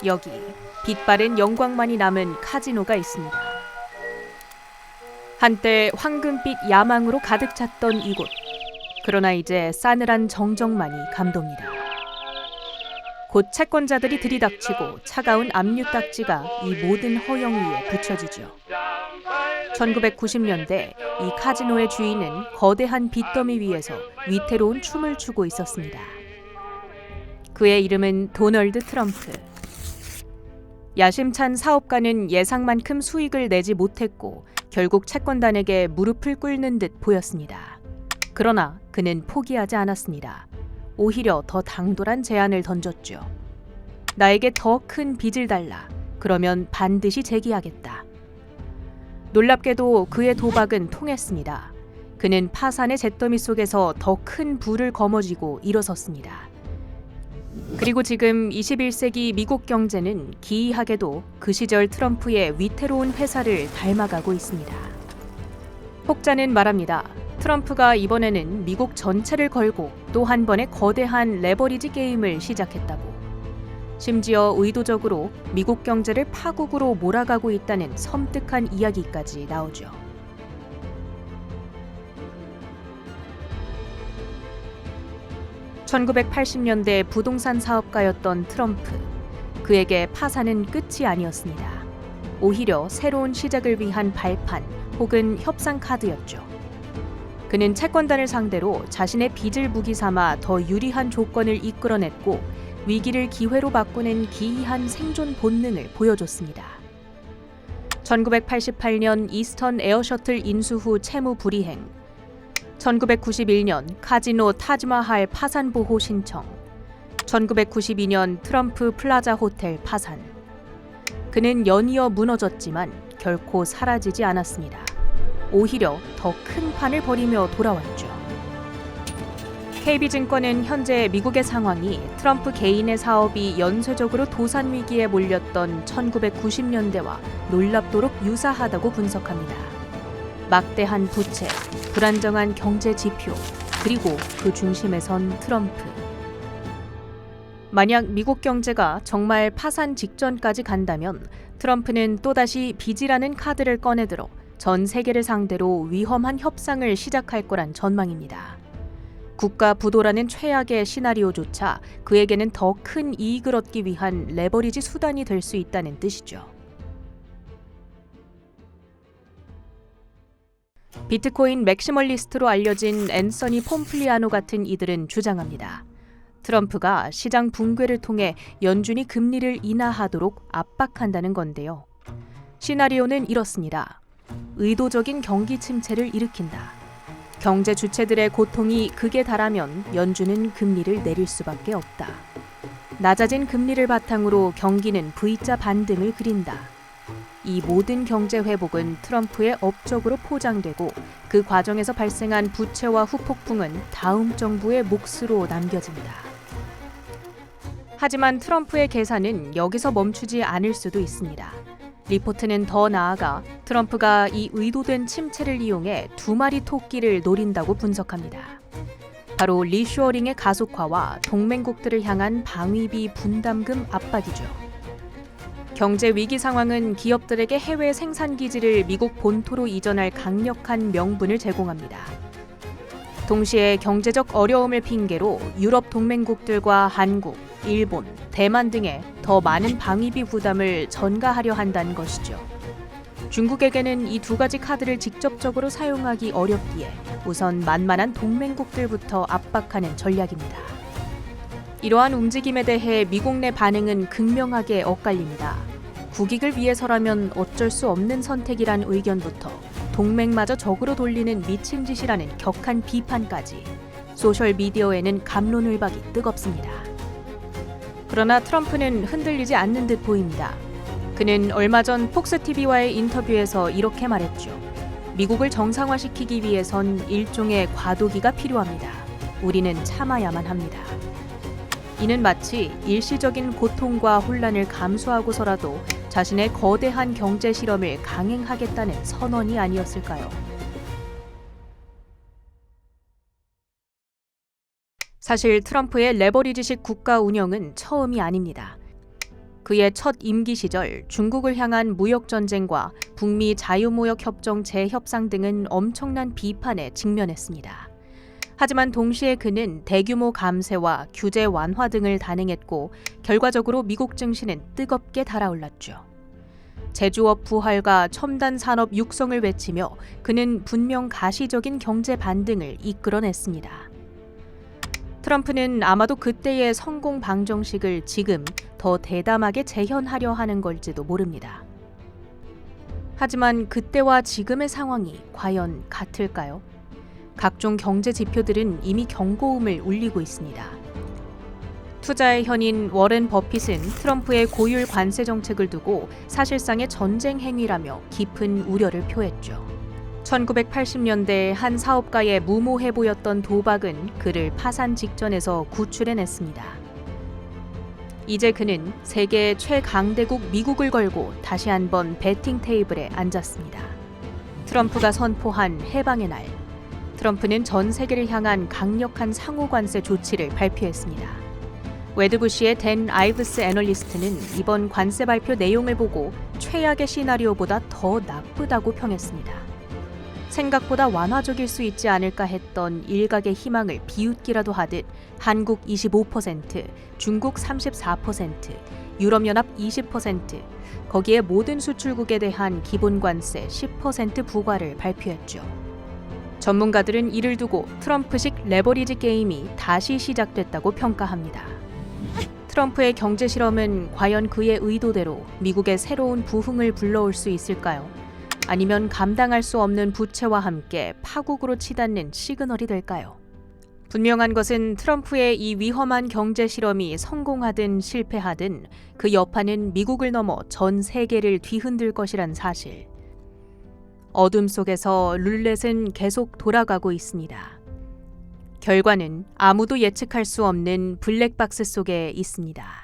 여기 빛바랜 영광만이 남은 카지노가 있습니다. 한때 황금빛 야망으로 가득 찼던 이곳. 그러나 이제 싸늘한 정적만이 감돕니다. 곧 채권자들이 들이닥치고 차가운 압류 딱지가 이 모든 허영 위에 붙여지죠. 1990년대 이 카지노의 주인은 거대한 빚더미 위에서 위태로운 춤을 추고 있었습니다. 그의 이름은 도널드 트럼프. 야심찬 사업가는 예상만큼 수익을 내지 못했고 결국 채권단에게 무릎을 꿇는 듯 보였습니다. 그러나 그는 포기하지 않았습니다. 오히려 더 당돌한 제안을 던졌죠. 나에게 더 큰 빚을 달라. 그러면 반드시 제기하겠다. 놀랍게도 그의 도박은 통했습니다. 그는 파산의 잿더미 속에서 더 큰 부를 거머쥐고 일어섰습니다. 그리고 지금 21세기 미국 경제는 기이하게도 그 시절 트럼프의 위태로운 회사를 닮아가고 있습니다. 혹자는 말합니다. 트럼프가 이번에는 미국 전체를 걸고 또 한 번의 거대한 레버리지 게임을 시작했다고. 심지어 의도적으로 미국 경제를 파국으로 몰아가고 있다는 섬뜩한 이야기까지 나오죠. (1980년대) 부동산 사업가였던 트럼프. 그에게 파산은 끝이 아니었습니다. 오히려 새로운 시작을 위한 발판 혹은 협상 카드였죠. 그는 채권단을 상대로 자신의 빚을 무기 삼아 더 유리한 조건을 이끌어냈고 위기를 기회로 바꾸는 기이한 생존 본능을 보여줬습니다. 1988년 이스턴 에어셔틀 인수 후 채무 불이행, 1991년 카지노 타지마할 파산 보호 신청, 1992년 트럼프 플라자 호텔 파산. 그는 연이어 무너졌지만 결코 사라지지 않았습니다. 오히려 더 큰 판을 벌이며 돌아왔죠. KB증권은 현재 미국의 상황이 트럼프 개인의 사업이 연쇄적으로 도산 위기에 몰렸던 1990년대와 놀랍도록 유사하다고 분석합니다. 막대한 부채, 불안정한 경제 지표, 그리고 그 중심에 선 트럼프. 만약 미국 경제가 정말 파산 직전까지 간다면 트럼프는 또다시 빚이라는 카드를 꺼내들어 전 세계를 상대로 위험한 협상을 시작할 거란 전망입니다. 국가 부도라는 최악의 시나리오조차 그에게는 더 큰 이익을 얻기 위한 레버리지 수단이 될 수 있다는 뜻이죠. 비트코인 맥시멀리스트로 알려진 앤서니 폼플리아노 같은 이들은 주장합니다. 트럼프가 시장 붕괴를 통해 연준이 금리를 인하하도록 압박한다는 건데요. 시나리오는 이렇습니다. 의도적인 경기 침체를 일으킨다. 경제 주체들의 고통이 극에 달하면 연준은 금리를 내릴 수밖에 없다. 낮아진 금리를 바탕으로 경기는 V자 반등을 그린다. 이 모든 경제 회복은 트럼프의 업적으로 포장되고 그 과정에서 발생한 부채와 후폭풍은 다음 정부의 몫으로 남겨집니다. 하지만 트럼프의 계산은 여기서 멈추지 않을 수도 있습니다. 리포트는 더 나아가 트럼프가 이 의도된 침체를 이용해 두 마리 토끼를 노린다고 분석합니다. 바로 리쇼어링의 가속화와 동맹국들을 향한 방위비 분담금 압박이죠. 경제 위기 상황은 기업들에게 해외 생산 기지를 미국 본토로 이전할 강력한 명분을 제공합니다. 동시에 경제적 어려움을 핑계로 유럽 동맹국들과 한국, 일본, 대만 등에 더 많은 방위비 부담을 전가하려 한다는 것이죠. 중국에게는 이 두 가지 카드를 직접적으로 사용하기 어렵기에 우선 만만한 동맹국들부터 압박하는 전략입니다. 이러한 움직임에 대해 미국 내 반응은 극명하게 엇갈립니다. 국익을 위해서라면 어쩔 수 없는 선택이란 의견부터 동맹마저 적으로 돌리는 미친 짓이라는 격한 비판까지 소셜미디어에는 갑론을박이 뜨겁습니다. 그러나 트럼프는 흔들리지 않는 듯 보입니다. 그는 얼마 전 폭스TV와의 인터뷰에서 이렇게 말했죠. 미국을 정상화시키기 위해선 일종의 과도기가 필요합니다. 우리는 참아야만 합니다. 이는 마치 일시적인 고통과 혼란을 감수하고서라도 자신의 거대한 경제 실험을 강행하겠다는 선언이 아니었을까요? 사실 트럼프의 레버리지식 국가 운영은 처음이 아닙니다. 그의 첫 임기 시절 중국을 향한 무역 전쟁과 북미 자유무역 협정 재협상 등은 엄청난 비판에 직면했습니다. 하지만 동시에 그는 대규모 감세와 규제 완화 등을 단행했고 결과적으로 미국 증시는 뜨겁게 달아올랐죠. 제조업 부활과 첨단 산업 육성을 외치며 그는 분명 가시적인 경제 반등을 이끌어냈습니다. 트럼프는 아마도 그때의 성공 방정식을 지금 더 대담하게 재현하려 하는 걸지도 모릅니다. 하지만 그때와 지금의 상황이 과연 같을까요? 각종 경제 지표들은 이미 경고음을 울리고 있습니다. 투자의 현인 워렌 버핏은 트럼프의 고율 관세 정책을 두고 사실상의 전쟁 행위라며 깊은 우려를 표했죠. 1980년대 한 사업가의 무모해 보였던 도박은 그를 파산 직전에서 구출해냈습니다. 이제 그는 세계 최강대국 미국을 걸고 다시 한번 배팅 테이블에 앉았습니다. 트럼프가 선포한 해방의 날, 트럼프는 전 세계를 향한 강력한 상호 관세 조치를 발표했습니다. 웨드부시의 댄 아이브스 애널리스트는 이번 관세 발표 내용을 보고 최악의 시나리오보다 더 나쁘다고 평했습니다. 생각보다 완화적일 수 있지 않을까 했던 일각의 희망을 비웃기라도 하듯 한국 25%, 중국 34%, 유럽연합 20%, 거기에 모든 수출국에 대한 기본 관세 10% 부과를 발표했죠. 전문가들은 이를 두고 트럼프식 레버리지 게임이 다시 시작됐다고 평가합니다. 트럼프의 경제 실험은 과연 그의 의도대로 미국의 새로운 부흥을 불러올 수 있을까요? 아니면 감당할 수 없는 부채와 함께 파국으로 치닫는 시그널이 될까요? 분명한 것은 트럼프의 이 위험한 경제 실험이 성공하든 실패하든 그 여파는 미국을 넘어 전 세계를 뒤흔들 것이란 사실. 어둠 속에서 룰렛은 계속 돌아가고 있습니다. 결과는 아무도 예측할 수 없는 블랙박스 속에 있습니다.